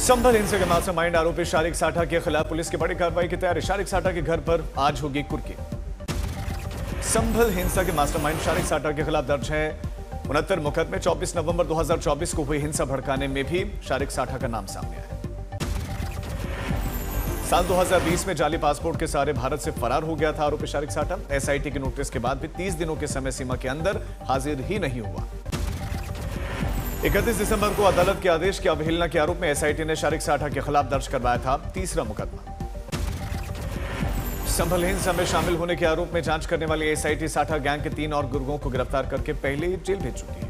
संभल हिंसा के मास्टरमाइंड आरोपी शारिक साठा के खिलाफ पुलिस की बड़ी कार्रवाई की तैयारी। शारिक साठा के घर पर आज होगी कुर्की। संभल हिंसा के मास्टरमाइंड शारिक साठा के खिलाफ दर्ज है 69 मुकदमे। 24 नवंबर 2024 को हुई हिंसा भड़काने में भी शारिक साठा का नाम सामने आया। साल 2020 में जाली पासपोर्ट के सहारे भारत से फरार हो गया था आरोपी शारिक साठा। एसआईटी के नोटिस के बाद भी 30 दिनों के समय सीमा के अंदर हाजिर ही नहीं हुआ। 31 दिसंबर को अदालत के आदेश की अवहेलना के आरोप में एसआईटी ने शारिक साठा के खिलाफ दर्ज करवाया था तीसरा मुकदमा। संभल हिंसा में शामिल होने के आरोप में जांच करने वाली एसआईटी साठा गैंग के 3 और गुर्गों को गिरफ्तार करके पहले ही जेल भेज चुकी है।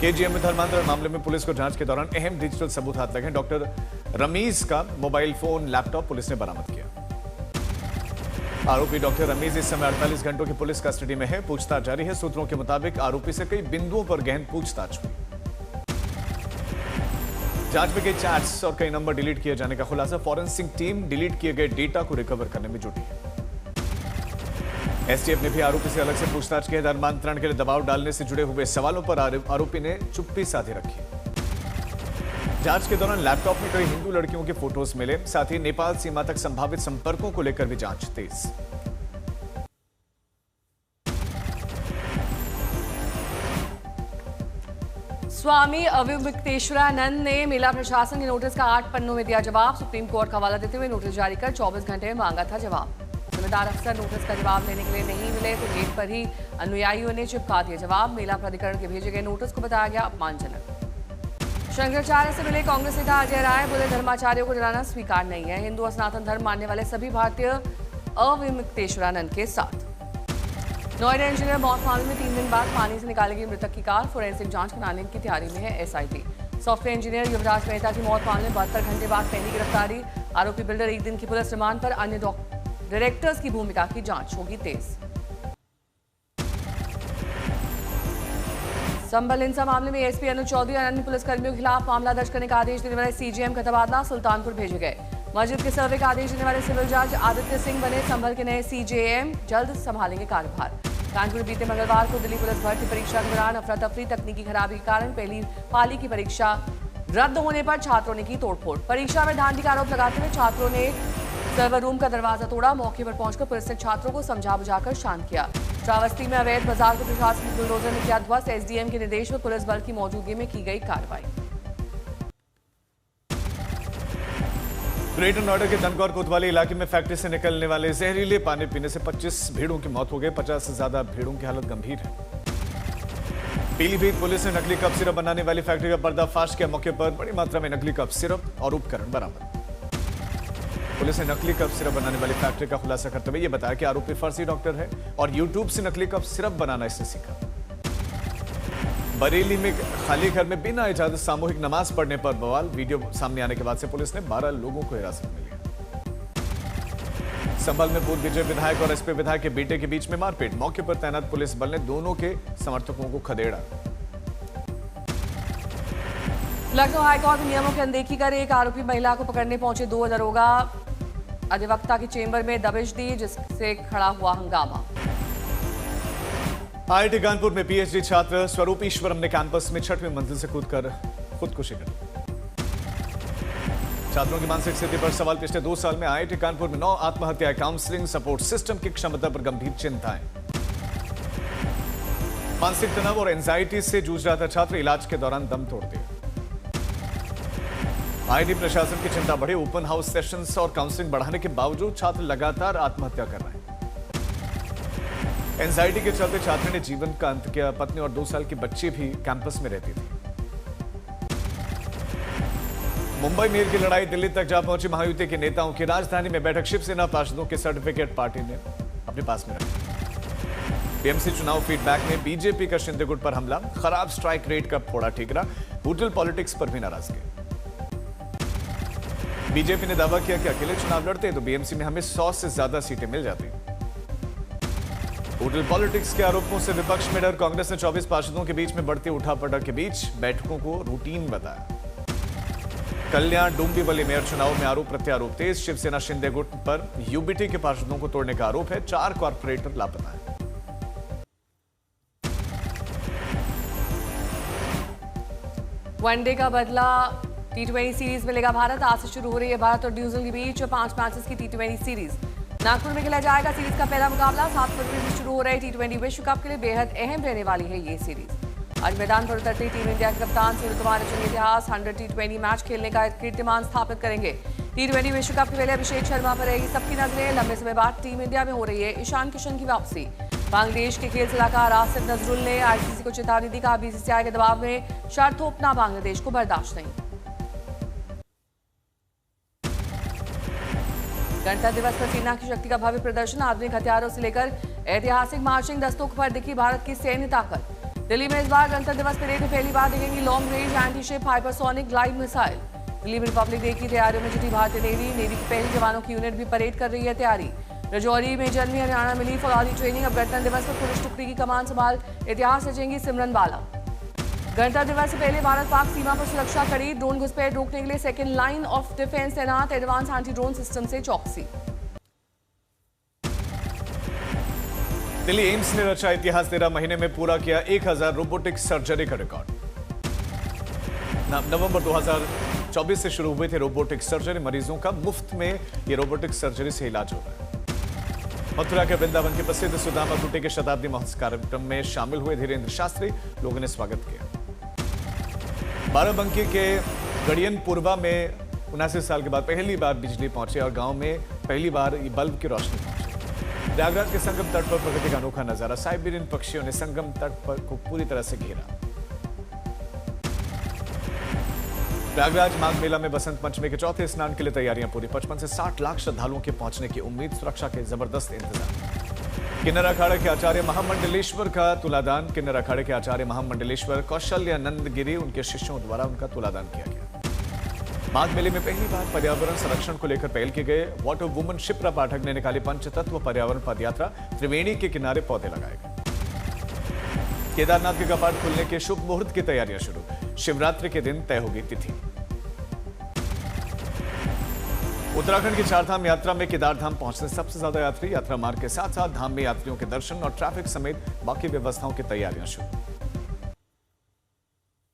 केजीएम में धर्मांतरण मामले में पुलिस को जांच के दौरान अहम डिजिटल सबूत हाथ लगे। डॉक्टर रमीज का मोबाइल फोन, लैपटॉप पुलिस ने बरामद किया। आरोपी डॉक्टर रमीज इस समय 48 घंटों की पुलिस कस्टडी में है। पूछताछ जारी है। सूत्रों के मुताबिक आरोपी से कई बिंदुओं पर गहन पूछताछ हुई। जांच में कई चैट्स और कई नंबर डिलीट किए जाने का खुलासा। फॉरेंसिक टीम डिलीट किए गए डेटा को रिकवर करने में जुटी है। एसटीएफ ने भी आरोपी से अलग से पूछताछ की है। धर्मांतरण के लिए दबाव डालने से जुड़े हुए सवालों पर आरोपी ने चुप्पी साधे रखी। जांच के दौरान लैपटॉप में कई हिंदू लड़कियों के फोटोज मिले। साथ ही नेपाल सीमा तक संभावित संपर्कों को लेकर भी जांच तेज। स्वामी अविमुक्तेश्वरानंद ने मेला प्रशासन के नोटिस का 8 पन्नों में दिया जवाब। सुप्रीम कोर्ट का हवाला देते हुए नोटिस जारी कर 24 घंटे में मांगा था जवाब। जिम्मेदार अफसर नोटिस का जवाब लेने के लिए नहीं मिले तो गेट पर ही अनुयायियों ने चिपका दिया जवाब। मेला प्राधिकरण के भेजे गए नोटिस को बताया गया अपमानजनक। शंकराचार्य से मिले कांग्रेस नेता अजय राय, बोले धर्माचार्यों को डराना स्वीकार नहीं है। हिंदू और सनातन धर्म मानने वाले सभी भारतीय अविमुक्तेश्वरानंद के साथ। नोएडा इंजीनियर मौत मामले में 3 दिन बाद पानी से निकालेगी मृतक की कार। फोरेंसिक जांच कराने की तैयारी में है एसआईटी। सॉफ्टवेयर इंजीनियर युवराज मेहता की मौत मामले में 72 घंटे बाद पहली गिरफ्तारी। आरोपी बिल्डर 1 दिन की पुलिस रिमांड पर। अन्य डायरेक्टर्स की भूमिका की जांच होगी तेज। संभल हिंसा मामले में एसपी अनुज चौधरी और अन्य पुलिसकर्मियों के खिलाफ मामला दर्ज करने का आदेश देने वाले सीजीएम का तबादला सुल्तानपुर भेजे गए। मस्जिद के सर्वे का आदेश देने वाले सिविल जज आदित्य सिंह बने संभल के नए सीजेएम। जल्द संभालेंगे कार्यभार। कानपुर बीते मंगलवार को दिल्ली पुलिस भर्ती परीक्षा के दौरान अफरा तफरी, तकनीकी खराबी के कारण पहली पाली की परीक्षा रद्द होने पर छात्रों ने की तोड़फोड़। परीक्षा में धांधली का आरोप लगाते हुए छात्रों ने सर्वर रूम का दरवाजा तोड़ा। मौके पर पहुंचकर पुलिस ने छात्रों को समझा बुझाकर शांत किया। श्रावस्ती में अवैध बाजार को प्रशासनिक बुलडोजर ने किया ध्वस्त। एसडीएम के निर्देश में पुलिस बल की मौजूदगी में की गई कार्रवाई। ग्रेटर नोएडा के धनगौर कोतवाली इलाके में फैक्ट्री से निकलने वाले जहरीले पानी पीने से 25 भेड़ों की मौत हो गई। 50 से ज्यादा भेड़ों की हालत गंभीर है। पीलीभीत पुलिस ने नकली कप सिरप बनाने वाली फैक्ट्री का पर्दाफाश किया। मौके पर बड़ी मात्रा में नकली कप सिरप और उपकरण बरामद। पुलिस ने नकली कप सिरप बनाने वाली फैक्ट्री का खुलासा करते हुए यह बताया कि आरोपी फर्जी डॉक्टर है और यूट्यूब से नकली कप सिरप बनाना इसने सीखा। बरेली में खाली घर में बिना इजाजत सामूहिक नमाज पढ़ने पर बवाल। वीडियो सामने आने के बाद से पुलिस ने 12 लोगों को हिरासत में लिया। संभल में पूर्व बीजेपी विधायक और एसपी विधायक के बेटे के बीच में मारपीट। मौके पर तैनात पुलिस बल ने दोनों के समर्थकों को खदेड़ा। लखनऊ हाईकोर्ट नियमों की अनदेखी कर एक आरोपी महिला को पकड़ने पहुंचे 2 दरोगा। अधिवक्ता की चेंबर में दबिश दी, जिससे खड़ा हुआ हंगामा। आईआईटी कानपुर में पीएचडी छात्र स्वरूप ईश्वरम ने कैंपस में 6वीं मंजिल से कूदकर खुदकुशी कर ली। छात्रों की मानसिक स्थिति पर सवाल। पिछले 2 साल में आईआईटी कानपुर में 9 आत्महत्याएं। काउंसलिंग सपोर्ट सिस्टम की क्षमता पर गंभीर चिंताएं। मानसिक तनाव और एंजाइटी से जूझ रहा था छात्र। इलाज के दौरान दम तोड़ दिया। आईआईटी प्रशासन की चिंता बढ़ी। ओपन हाउस सेशंस और काउंसलिंग बढ़ाने के बावजूद छात्र लगातार आत्महत्या कर रहे हैं। एंजाइटी के चलते छात्र ने जीवन का अंत किया। पत्नी और 2 साल की बच्ची भी कैंपस में रहती थी। मुंबई मेयर की लड़ाई दिल्ली तक जा पहुंची। महायुति के नेताओं की राजधानी में बैठक। शिवसेना पार्षदों के सर्टिफिकेट पार्टी ने अपने पास में रखे। बीएमसी चुनाव फीडबैक में बीजेपी का शिंदे गुट पर हमला। खराब स्ट्राइक रेट का फोड़ा ठीकरा। होटल पॉलिटिक्स पर भी नाराजगी। बीजेपी ने दावा किया कि अकेले चुनाव लड़ते तो बीएमसी में हमें 100 से ज्यादा सीटें मिल जाती। होटल पॉलिटिक्स के आरोपों से विपक्ष में डर। कांग्रेस ने 24 पार्षदों के बीच में बढ़ती उठापटक के बीच बैठकों को रूटीन बताया। कल्याण डोंबिवली मेयर चुनाव में आरोप प्रत्यारोप तेज। शिवसेना शिंदे गुट पर यूबीटी के पार्षदों को तोड़ने का आरोप है। 4 कॉर्पोरेटर लापता है। वनडे का बदला टी20 सीरीज मिलेगा भारत। आज से शुरू हो रही है भारत और न्यूजीलैंड के बीच 5 मैचेस की टी20 सीरीज। नागपुर में खेला जाएगा सीरीज का पहला मुकाबला। 7 फरवरी से शुरू हो रहे टी20 विश्व कप के लिए बेहद अहम रहने वाली है ये सीरीज। आज मैदान पर उतरते टीम इंडिया के कप्तान सूर्यकुमार चंग इतिहास 100 टी20 मैच खेलने का कीर्तिमान स्थापित करेंगे। टी20 विश्व कप के पहले अभिषेक शर्मा पर रहेगी सबकी नजरें। लंबे समय बाद टीम इंडिया में हो रही है ईशान किशन की वापसी। बांग्लादेश के खेल सलाहकार आसिफ नजरुल ने आईसीसी को चेतावनी दी, कहा बीसीसीआई के दबाव में शर्त थोपना बांग्लादेश को बर्दाश्त नहीं। गणतंत्र दिवस पर सेना की शक्ति का भव्य प्रदर्शन। आधुनिक हथियारों से लेकर ऐतिहासिक मार्चिंग दस्तों पर दिखी भारत की सैन्य ताकत। दिल्ली में इस बार गणतंत्र दिवस परेड में पहली बार दिखेंगी long range anti ship hypersonic glide missile. Delhi में रिपब्लिक डे की तैयारियों में जुटी भारतीय नेवी की पहली जवानों की यूनिट भी परेड कर रही है तैयारी। रजौरी में जन्मी हरियाणा मिली फौजी ट्रेनिंग। अब गणतंत्र दिवस पर पुलिस टुकड़ी की कमान संभाल इतिहास रचेंगी सिमरन बाला। गणतंत्र दिवस से पहले भारत पाक सीमा पर सुरक्षा कड़ी। ड्रोन घुसपैठ रोकने के लिए सेकेंड लाइन ऑफ डिफेंस तैनात। एडवांस एंटी ड्रोन सिस्टम से चौकसी। दिल्ली एम्स ने रचा इतिहास। 13 महीने में पूरा किया 1000 रोबोटिक सर्जरी का रिकॉर्ड। नवंबर 2024 से शुरू हुए थे रोबोटिक सर्जरी। मरीजों का मुफ्त में ये रोबोटिक सर्जरी से इलाज हो रहा है। मथुरा के वृंदावन के प्रसिद्ध सुदामा कुटी के शताब्दी महोत्सव कार्यक्रम में शामिल हुए धीरेन्द्र शास्त्री। लोगों ने स्वागत किया। बाराबंकी के गड़ियनपुरवा में 79 साल के बाद पहली बार बिजली पहुंचे और गांव में पहली बार बल्ब की रोशनी पहुंची। प्रयागराज के संगम तट पर प्रकृति का अनोखा नजारा। साइबेरियन पक्षियों ने संगम तट पर को पूरी तरह से घेरा। प्रयागराज माघ मेला में बसंत पंचमी के चौथे स्नान के लिए तैयारियां पूरी। 55 से 60 लाख श्रद्धालुओं के पहुंचने की उम्मीद। सुरक्षा के जबरदस्त इंतजाम। किन्नर अखाड़े के आचार्य महामंडलेश्वर का तुलादान। किन्नर अखाड़े के आचार्य महामंडलेश्वर कौशल्यानंद गिरी उनके शिष्यों द्वारा उनका तुलादान किया गया। माघ मेले में पहली बार पर्यावरण संरक्षण को लेकर पहल की गई। वाटर वुमन शिप्रा पाठक ने निकाली पंचतत्व पर्यावरण पदयात्रा। त्रिवेणी के किनारे पौधे लगाए गए। केदारनाथ के कपाट खुलने के शुभ मुहूर्त की तैयारियां शुरू। शिवरात्रि के दिन तय होगी तिथि। उत्तराखंड की चारधाम यात्रा में केदारधाम पहुंचने सबसे ज्यादा यात्री। यात्रा मार्ग के साथ साथ धाम में यात्रियों के दर्शन और ट्रैफिक समेत बाकी व्यवस्थाओं की तैयारियां शुरू।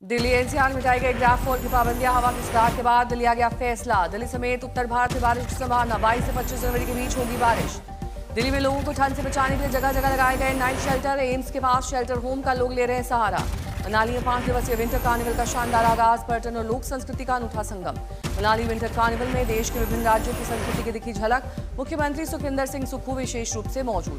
दिल्ली एनसीआर में मिटाई गई ग्राफोल की पाबंदियां। हवा की सुधार के बाद लिया गया फैसला। दिल्ली समेत उत्तर भारत में बारिश की संभावना। 22 से 25 जनवरी के बीच होगी बारिश। दिल्ली में लोगों को ठंड से बचाने के लिए जगह जगह लगाए गए नाइट शेल्टर। एम्स के पास शेल्टर होम का लोग ले रहे हैं सहारा। मनाली में 5 दिवसीय विंटर कार्निवल का शानदार आगाज। पर्यटन और लोक संस्कृति का अनूठा संगम। मनाली विंटर कार्निवल में देश के विभिन्न राज्यों की संस्कृति की दिखी झलक। मुख्यमंत्री सुखविंदर सिंह सुक्खू विशेष रूप से मौजूद।